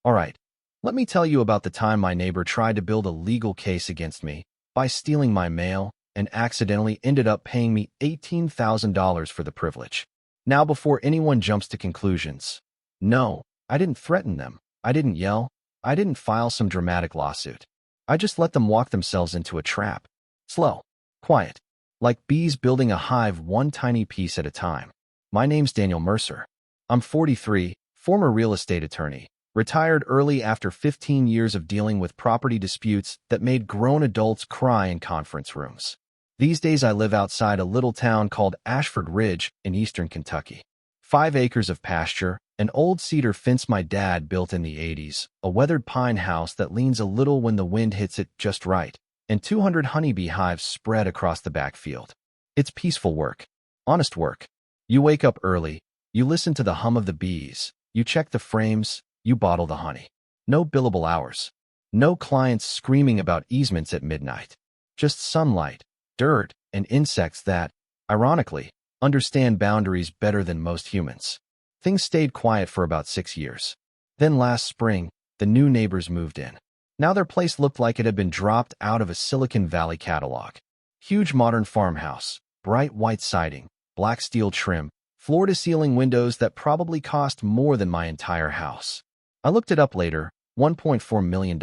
Alright, let me tell you about the time my neighbor tried to build a legal case against me by stealing my mail and accidentally ended up paying me $18,000 for the privilege. Now before anyone jumps to conclusions, no, I didn't threaten them. I didn't yell. I didn't file some dramatic lawsuit. I just let them walk themselves into a trap. Slow, quiet, like bees building a hive one tiny piece at a time. My name's Daniel Mercer. I'm 43, former real estate attorney, retired early after 15 years of dealing with property disputes that made grown adults cry in conference rooms. These days I live outside a little town called Ashford Ridge in eastern Kentucky. 5 acres of pasture, an old cedar fence my dad built in the 80s, a weathered pine house that leans a little when the wind hits it just right, and 200 honeybee hives spread across the backfield. It's peaceful work. Honest work. You wake up early, you listen to the hum of the bees, you check the frames, you bottle the honey. No billable hours. No clients screaming about easements at midnight. Just sunlight, dirt, and insects that, ironically, understand boundaries better than most humans. Things stayed quiet for about 6 years. Then last spring, the new neighbors moved in. Now their place looked like it had been dropped out of a Silicon Valley catalog. Huge modern farmhouse, bright white siding, black steel trim, floor-to-ceiling windows that probably cost more than my entire house. I looked it up later, $1.4 million.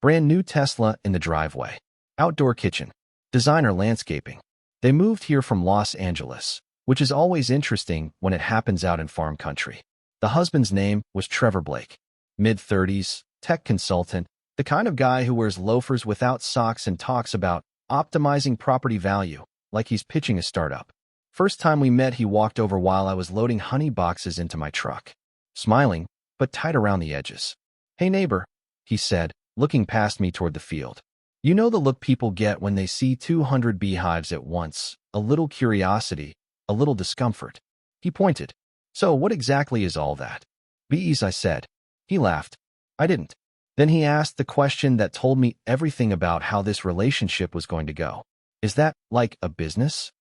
Brand new Tesla in the driveway. Outdoor kitchen. Designer landscaping. They moved here from Los Angeles, which is always interesting when it happens out in farm country. The husband's name was Trevor Blake. Mid-30s, tech consultant, the kind of guy who wears loafers without socks and talks about optimizing property value like he's pitching a startup. First time we met, he walked over while I was loading honey boxes into my truck. Smiling, but tight around the edges. "Hey neighbor," he said, looking past me toward the field. You know the look people get when they see 200 beehives at once, a little curiosity, a little discomfort. He pointed. "So what exactly is all that?" "Bees," I said. He laughed. I didn't. Then he asked the question that told me everything about how this relationship was going to go. "Is that, like, a business?"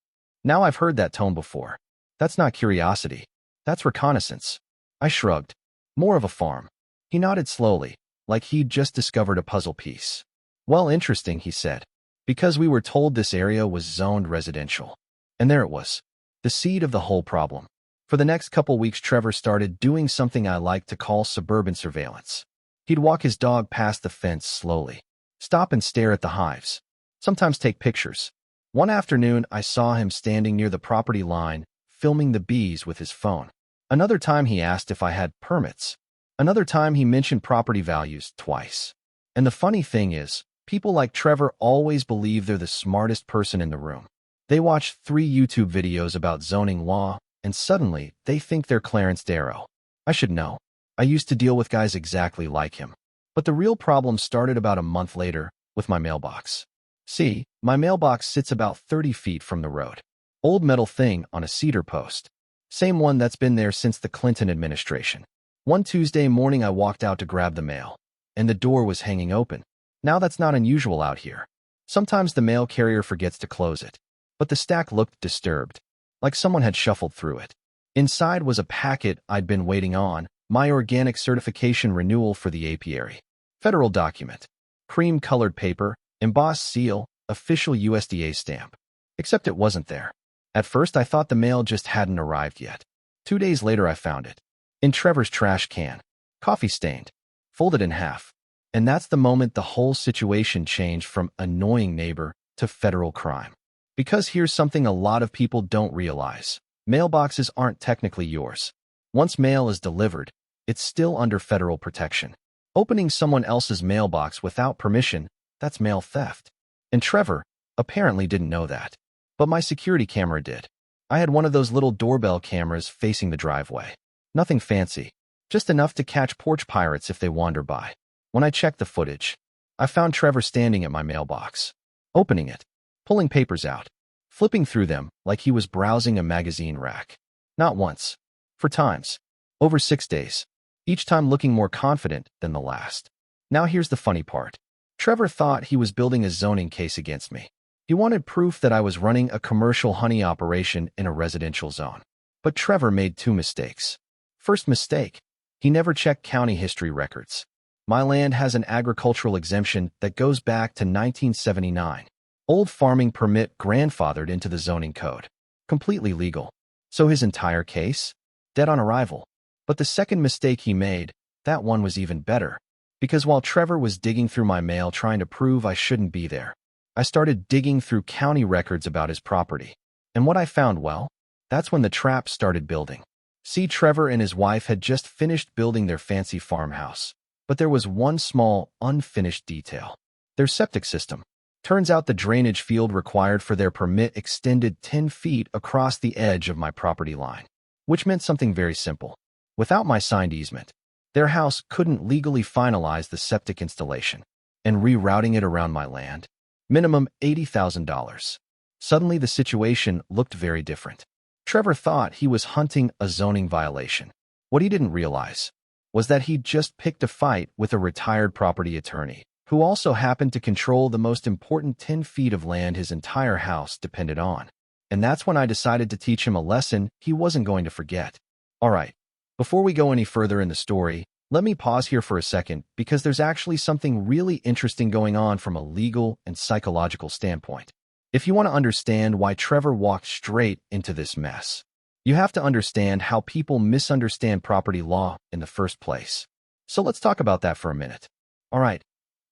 Now I've heard that tone before. That's not curiosity. That's reconnaissance. I shrugged. More of a farm. He nodded slowly, like he'd just discovered a puzzle piece. "Well, interesting," he said. "Because we were told this area was zoned residential." And there it was. The seed of the whole problem. For the next couple weeks, Trevor started doing something I like to call suburban surveillance. He'd walk his dog past the fence slowly, stop and stare at the hives, sometimes take pictures. One afternoon, I saw him standing near the property line, filming the bees with his phone. Another time he asked if I had permits. Another time he mentioned property values twice. And the funny thing is, people like Trevor always believe they're the smartest person in the room. They watch 3 YouTube videos about zoning law, and suddenly they think they're Clarence Darrow. I should know. I used to deal with guys exactly like him. But the real problem started about a month later with my mailbox. See, my mailbox sits about 30 feet from the road. Old metal thing on a cedar post. Same one that's been there since the Clinton administration. One Tuesday morning I walked out to grab the mail, and the door was hanging open. Now that's not unusual out here. Sometimes the mail carrier forgets to close it. But the stack looked disturbed, like someone had shuffled through it. Inside was a packet I'd been waiting on, my organic certification renewal for the apiary. Federal document. Cream-colored paper, embossed seal, official USDA stamp. Except it wasn't there. At first I thought the mail just hadn't arrived yet. 2 days later I found it. In Trevor's trash can. Coffee stained. Folded in half. And that's the moment the whole situation changed from annoying neighbor to federal crime. Because here's something a lot of people don't realize. Mailboxes aren't technically yours. Once mail is delivered, it's still under federal protection. Opening someone else's mailbox without permission, that's mail theft. And Trevor apparently didn't know that. But my security camera did. I had one of those little doorbell cameras facing the driveway. Nothing fancy. Just enough to catch porch pirates if they wander by. When I checked the footage, I found Trevor standing at my mailbox. Opening it. Pulling papers out. Flipping through them like he was browsing a magazine rack. Not once. For times. Over 6 days. Each time looking more confident than the last. Now here's the funny part. Trevor thought he was building a zoning case against me. He wanted proof that I was running a commercial honey operation in a residential zone. But Trevor made 2 mistakes. First mistake. He never checked county history records. My land has an agricultural exemption that goes back to 1979. Old farming permit grandfathered into the zoning code. Completely legal. So his entire case? Dead on arrival. But the second mistake he made, that one was even better. Because while Trevor was digging through my mail trying to prove I shouldn't be there, I started digging through county records about his property. And what I found, well, that's when the trap started building. See, Trevor and his wife had just finished building their fancy farmhouse. But there was one small, unfinished detail. Their septic system. Turns out the drainage field required for their permit extended 10 feet across the edge of my property line, which meant something very simple. Without my signed easement, their house couldn't legally finalize the septic installation, and rerouting it around my land, minimum $80,000. Suddenly, the situation looked very different. Trevor thought he was hunting a zoning violation. What he didn't realize was that he'd just picked a fight with a retired property attorney, who also happened to control the most important 10 feet of land his entire house depended on. And that's when I decided to teach him a lesson he wasn't going to forget. All right, before we go any further in the story, let me pause here for a second because there's actually something really interesting going on from a legal and psychological standpoint. If you want to understand why Trevor walked straight into this mess, you have to understand how people misunderstand property law in the first place. So let's talk about that for a minute. All right,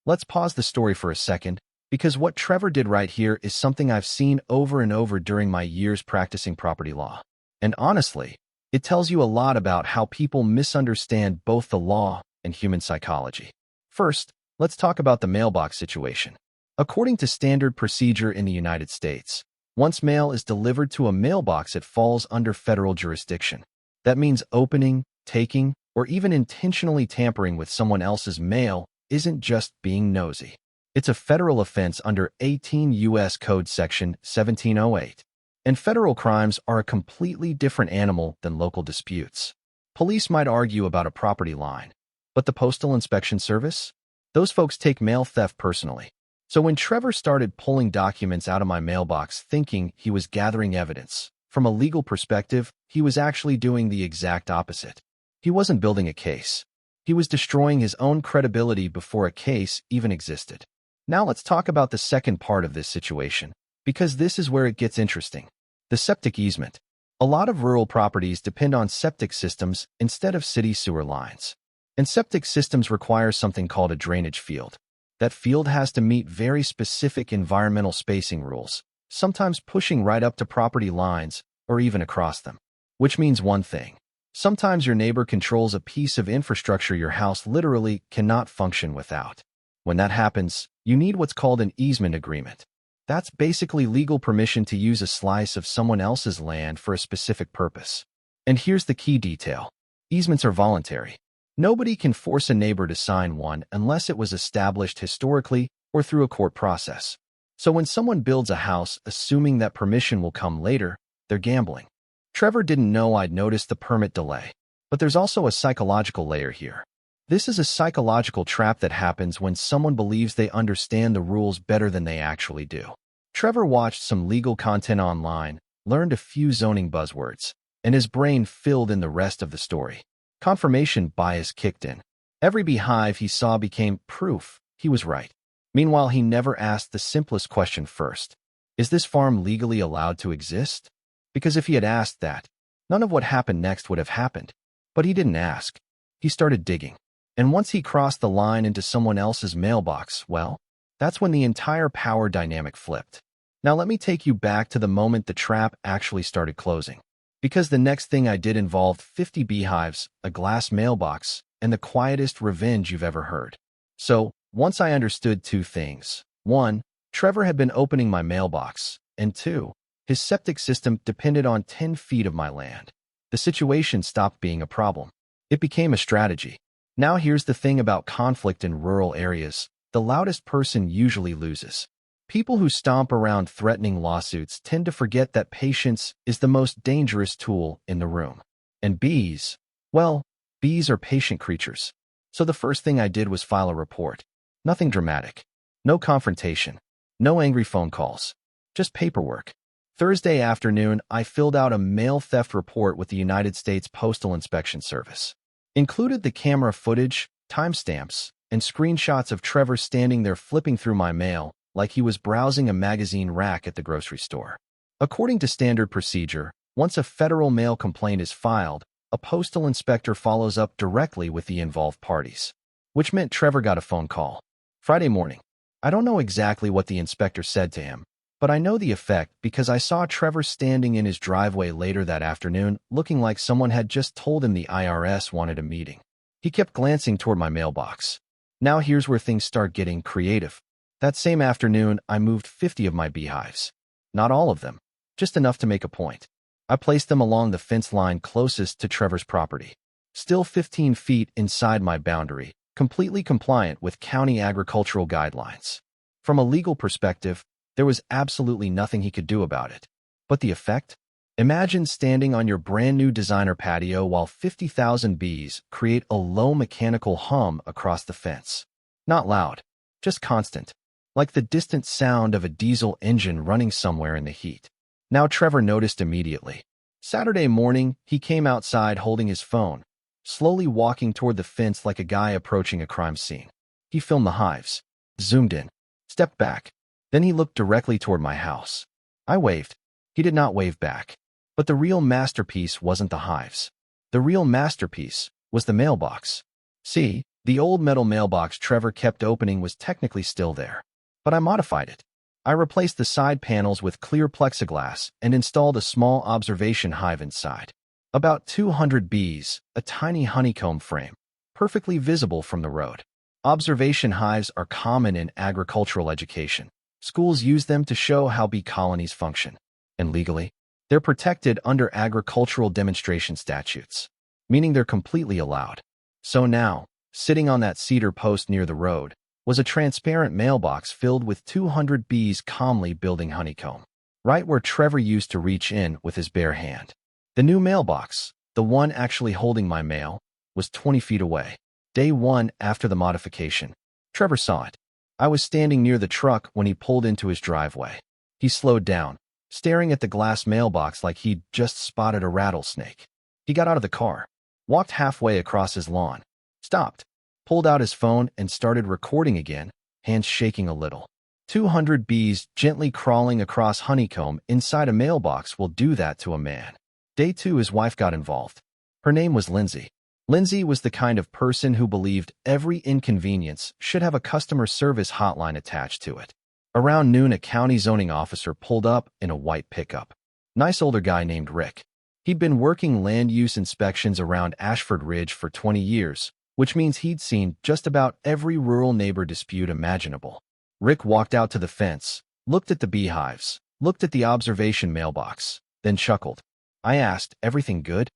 let's pause the story for a second, because what Trevor did right here is something I've seen over and over during my years practicing property law. And honestly, it tells you a lot about how people misunderstand both the law and human psychology. First, let's talk about the mailbox situation. According to standard procedure in the United States, once mail is delivered to a mailbox, it falls under federal jurisdiction. That means opening, taking, or even intentionally tampering with someone else's mail isn't just being nosy. It's a federal offense under 18 U.S. Code Section 1708. And federal crimes are a completely different animal than local disputes. Police might argue about a property line, but the Postal Inspection Service? Those folks take mail theft personally. So when Trevor started pulling documents out of my mailbox thinking he was gathering evidence, from a legal perspective, he was actually doing the exact opposite. He wasn't building a case. He was destroying his own credibility before a case even existed. Now let's talk about the second part of this situation, because this is where it gets interesting. The septic easement. A lot of rural properties depend on septic systems instead of city sewer lines. And septic systems require something called a drainage field. That field has to meet very specific environmental spacing rules, sometimes pushing right up to property lines or even across them. Which means one thing. Sometimes your neighbor controls a piece of infrastructure your house literally cannot function without. When that happens, you need what's called an easement agreement. That's basically legal permission to use a slice of someone else's land for a specific purpose. And here's the key detail. Easements are voluntary. Nobody can force a neighbor to sign one unless it was established historically or through a court process. So when someone builds a house assuming that permission will come later, they're gambling. Trevor didn't know I'd noticed the permit delay. But there's also a psychological layer here. This is a psychological trap that happens when someone believes they understand the rules better than they actually do. Trevor watched some legal content online, learned a few zoning buzzwords, and his brain filled in the rest of the story. Confirmation bias kicked in. Every beehive he saw became proof he was right. Meanwhile, he never asked the simplest question first. Is this farm legally allowed to exist? Because if he had asked that, none of what happened next would have happened. But he didn't ask. He started digging. And once he crossed the line into someone else's mailbox, well, that's when the entire power dynamic flipped. Now let me take you back to the moment the trap actually started closing. Because the next thing I did involved 50 beehives, a glass mailbox, and the quietest revenge you've ever heard. So, once I understood two things. 1, Trevor had been opening my mailbox, and 2, his septic system depended on 10 feet of my land. The situation stopped being a problem. It became a strategy. Now here's the thing about conflict in rural areas. The loudest person usually loses. People who stomp around threatening lawsuits tend to forget that patience is the most dangerous tool in the room. And bees, well, bees are patient creatures. So the first thing I did was file a report. Nothing dramatic. No confrontation. No angry phone calls. Just paperwork. Thursday afternoon, I filled out a mail theft report with the United States Postal Inspection Service. Included the camera footage, timestamps, and screenshots of Trevor standing there flipping through my mail like he was browsing a magazine rack at the grocery store. According to standard procedure, once a federal mail complaint is filed, a postal inspector follows up directly with the involved parties, which meant Trevor got a phone call. Friday morning. I don't know exactly what the inspector said to him, but I know the effect because I saw Trevor standing in his driveway later that afternoon looking like someone had just told him the IRS wanted a meeting. He kept glancing toward my mailbox. Now here's where things start getting creative. That same afternoon, I moved 50 of my beehives. Not all of them, just enough to make a point. I placed them along the fence line closest to Trevor's property, still 15 feet inside my boundary, completely compliant with county agricultural guidelines. From a legal perspective, there was absolutely nothing he could do about it. But the effect? Imagine standing on your brand new designer patio while 50,000 bees create a low mechanical hum across the fence. Not loud, just constant, like the distant sound of a diesel engine running somewhere in the heat. Now Trevor noticed immediately. Saturday morning, he came outside holding his phone, slowly walking toward the fence like a guy approaching a crime scene. He filmed the hives, zoomed in, stepped back. Then he looked directly toward my house. I waved. He did not wave back. But the real masterpiece wasn't the hives. The real masterpiece was the mailbox. See, the old metal mailbox Trevor kept opening was technically still there. But I modified it. I replaced the side panels with clear plexiglass and installed a small observation hive inside. About 200 bees, a tiny honeycomb frame, perfectly visible from the road. Observation hives are common in agricultural education. Schools use them to show how bee colonies function. And legally, they're protected under agricultural demonstration statutes, meaning they're completely allowed. So now, sitting on that cedar post near the road, was a transparent mailbox filled with 200 bees calmly building honeycomb, right where Trevor used to reach in with his bare hand. The new mailbox, the one actually holding my mail, was 20 feet away. Day one after the modification, Trevor saw it. I was standing near the truck when he pulled into his driveway. He slowed down, staring at the glass mailbox like he'd just spotted a rattlesnake. He got out of the car, walked halfway across his lawn, stopped, pulled out his phone and started recording again, hands shaking a little. 200 bees gently crawling across honeycomb inside a mailbox will do that to a man. Day two, his wife got involved. Her name was Lindsay. Lindsay was the kind of person who believed every inconvenience should have a customer service hotline attached to it. Around noon, a county zoning officer pulled up in a white pickup. Nice older guy named Rick. He'd been working land use inspections around Ashford Ridge for 20 years, which means he'd seen just about every rural neighbor dispute imaginable. Rick walked out to the fence, looked at the beehives, looked at the observation mailbox, then chuckled. I asked, "Everything good?"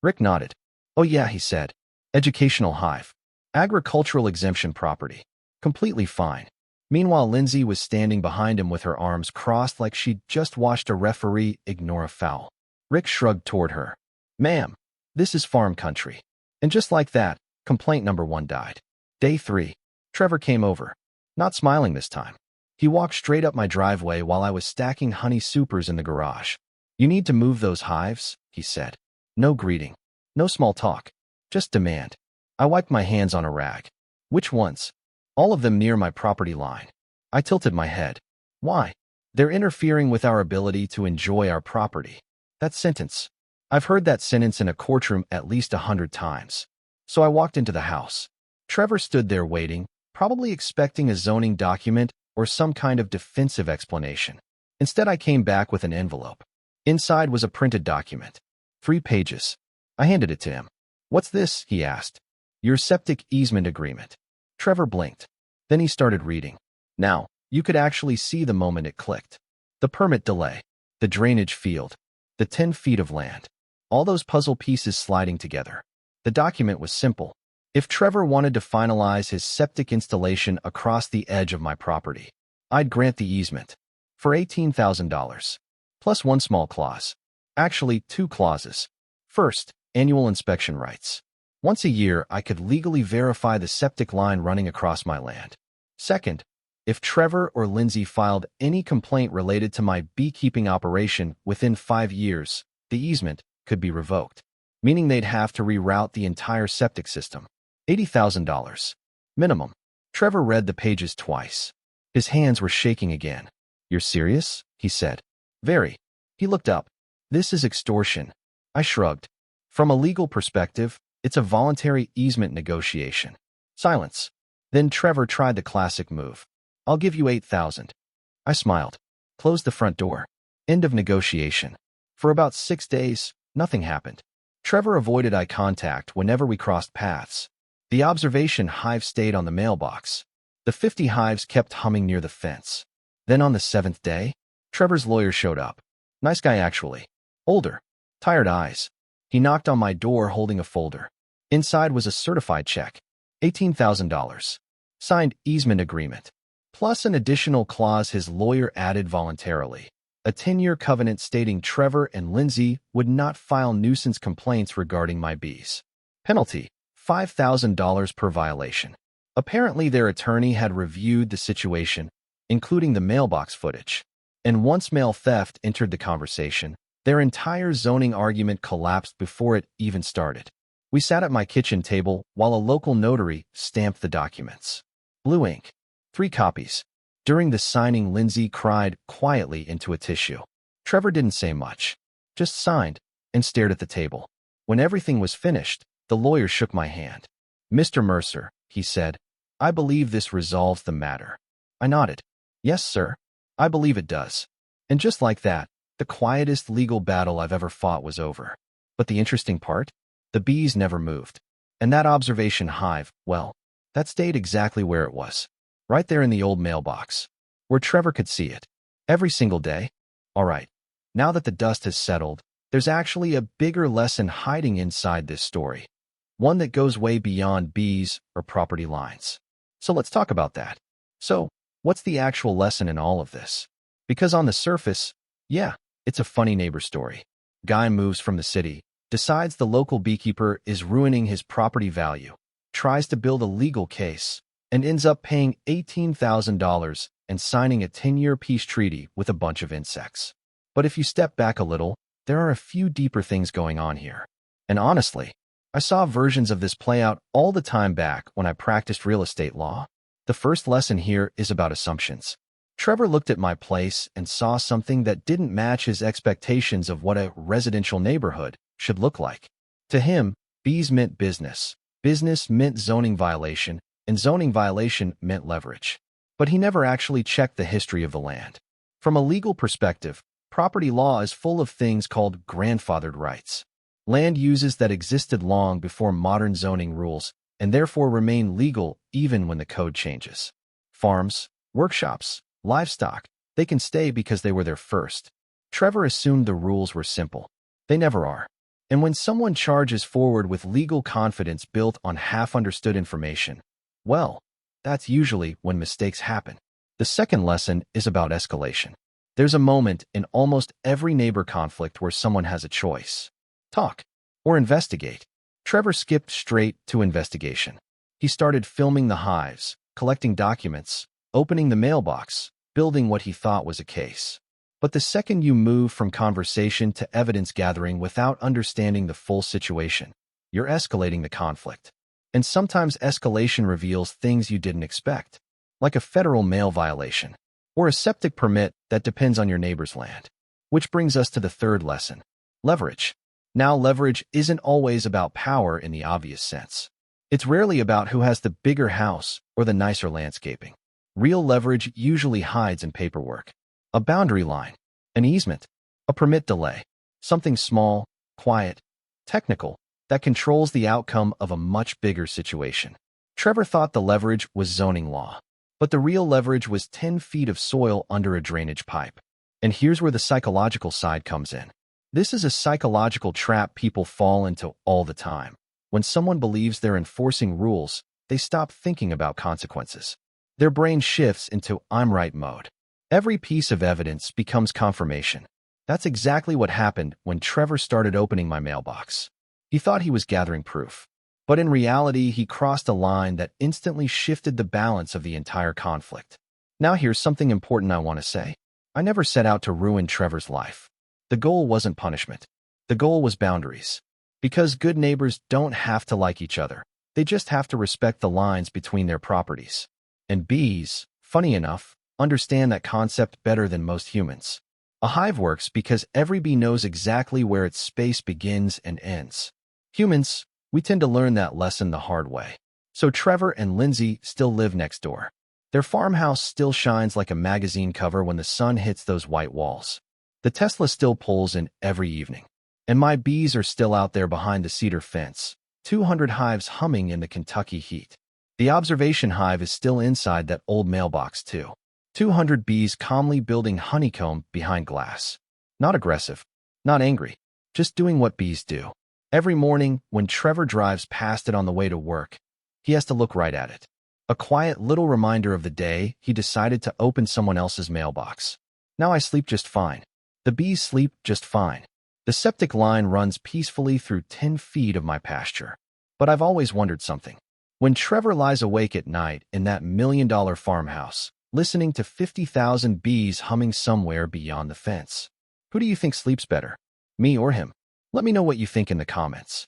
Rick nodded. "Oh yeah," he said. "Educational hive. Agricultural exemption property. Completely fine." Meanwhile, Lindsay was standing behind him with her arms crossed like she'd just watched a referee ignore a foul. Rick shrugged toward her. "Ma'am, this is farm country." And just like that, complaint number one died. Day three. Trevor came over. Not smiling this time. He walked straight up my driveway while I was stacking honey supers in the garage. "You need to move those hives," he said. No greeting. No small talk. Just demand. I wiped my hands on a rag. "Which ones?" "All of them near my property line." I tilted my head. "Why?" "They're interfering with our ability to enjoy our property." That sentence. I've heard that sentence in a courtroom at least 100 times. So I walked into the house. Trevor stood there waiting, probably expecting a zoning document or some kind of defensive explanation. Instead, I came back with an envelope. Inside was a printed document. 3 pages. I handed it to him. "What's this?" he asked. "Your septic easement agreement." Trevor blinked. Then he started reading. Now, you could actually see the moment it clicked. The permit delay, the drainage field, the 10 feet of land. All those puzzle pieces sliding together. The document was simple. If Trevor wanted to finalize his septic installation across the edge of my property, I'd grant the easement. For $18,000. Plus one small clause. Actually, 2 clauses. First, annual inspection rights. Once a year, I could legally verify the septic line running across my land. Second, if Trevor or Lindsay filed any complaint related to my beekeeping operation within 5 years, the easement could be revoked. meaning they'd have to reroute the entire septic system. $80,000. Minimum. Trevor read the pages twice. His hands were shaking again. "You're serious?" he said. "Very." He looked up. "This is extortion." I shrugged. "From a legal perspective, it's a voluntary easement negotiation." Silence. Then Trevor tried the classic move. "I'll give you 8,000. I smiled. Closed the front door. End of negotiation. For about 6 days, nothing happened. Trevor avoided eye contact whenever we crossed paths. The observation hive stayed on the mailbox. The 50 hives kept humming near the fence. Then on the 7th day, Trevor's lawyer showed up. Nice guy, actually. Older. Tired eyes. He knocked on my door holding a folder. Inside was a certified check. $18,000. Signed easement agreement. Plus an additional clause his lawyer added voluntarily. A 10-year covenant stating Trevor and Lindsay would not file nuisance complaints regarding my bees. Penalty: $5,000 per violation. Apparently their attorney had reviewed the situation, including the mailbox footage. And once mail theft entered the conversation, their entire zoning argument collapsed before it even started. We sat at my kitchen table while a local notary stamped the documents. Blue ink. 3 copies. During the signing, Lindsay cried quietly into a tissue. Trevor didn't say much, just signed and stared at the table. When everything was finished, the lawyer shook my hand. "Mr. Mercer," he said, "I believe this resolves the matter." I nodded. "Yes, sir. I believe it does." And just like that, the quietest legal battle I've ever fought was over. But the interesting part? The bees never moved. And that observation hive, well, that stayed exactly where it was. Right there in the old mailbox, where Trevor could see it. Every single day. All right, now that the dust has settled, there's actually a bigger lesson hiding inside this story. One that goes way beyond bees or property lines. So let's talk about that. So, what's the actual lesson in all of this? Because on the surface, yeah, it's a funny neighbor story. Guy moves from the city, decides the local beekeeper is ruining his property value, tries to build a legal case, and ends up paying $18,000 and signing a 10-year peace treaty with a bunch of insects. But if you step back a little, there are a few deeper things going on here. And honestly, I saw versions of this play out all the time back when I practiced real estate law. The first lesson here is about assumptions. Trevor looked at my place and saw something that didn't match his expectations of what a residential neighborhood should look like. To him, bees meant business. Business meant zoning violation, and zoning violation meant leverage. But he never actually checked the history of the land. From a legal perspective, property law is full of things called grandfathered rights. Land uses that existed long before modern zoning rules, and therefore remain legal even when the code changes. Farms, workshops, livestock, they can stay because they were there first. Trevor assumed the rules were simple. They never are. And when someone charges forward with legal confidence built on half-understood information, well, that's usually when mistakes happen. The second lesson is about escalation. There's a moment in almost every neighbor conflict where someone has a choice. Talk or investigate. Trevor skipped straight to investigation. He started filming the hives, collecting documents, opening the mailbox, building what he thought was a case. But the second you move from conversation to evidence gathering without understanding the full situation, you're escalating the conflict. And sometimes escalation reveals things you didn't expect, like a federal mail violation or a septic permit that depends on your neighbor's land. Which brings us to the third lesson: leverage. Now, leverage isn't always about power in the obvious sense. It's rarely about who has the bigger house or the nicer landscaping. Real leverage usually hides in paperwork. A boundary line, an easement, a permit delay, something small, quiet, technical, that controls the outcome of a much bigger situation. Trevor thought the leverage was zoning law, but the real leverage was 10 feet of soil under a drainage pipe. And here's where the psychological side comes in. This is a psychological trap people fall into all the time. When someone believes they're enforcing rules, they stop thinking about consequences. Their brain shifts into "I'm right" mode. Every piece of evidence becomes confirmation. That's exactly what happened when Trevor started opening my mailbox. He thought he was gathering proof. But in reality, he crossed a line that instantly shifted the balance of the entire conflict. Now here's something important I want to say. I never set out to ruin Trevor's life. The goal wasn't punishment. The goal was boundaries. Because good neighbors don't have to like each other. They just have to respect the lines between their properties. And bees, funny enough, understand that concept better than most humans. A hive works because every bee knows exactly where its space begins and ends. Humans, we tend to learn that lesson the hard way. So Trevor and Lindsay still live next door. Their farmhouse still shines like a magazine cover when the sun hits those white walls. The Tesla still pulls in every evening. And my bees are still out there behind the cedar fence, 200 hives humming in the Kentucky heat. The observation hive is still inside that old mailbox too. 200 bees calmly building honeycomb behind glass. Not aggressive, not angry, just doing what bees do. Every morning, when Trevor drives past it on the way to work, he has to look right at it. A quiet little reminder of the day he decided to open someone else's mailbox. Now I sleep just fine. The bees sleep just fine. The septic line runs peacefully through 10 feet of my pasture. But I've always wondered something. When Trevor lies awake at night in that million-dollar farmhouse, listening to 50,000 bees humming somewhere beyond the fence, who do you think sleeps better? Me or him? Let me know what you think in the comments.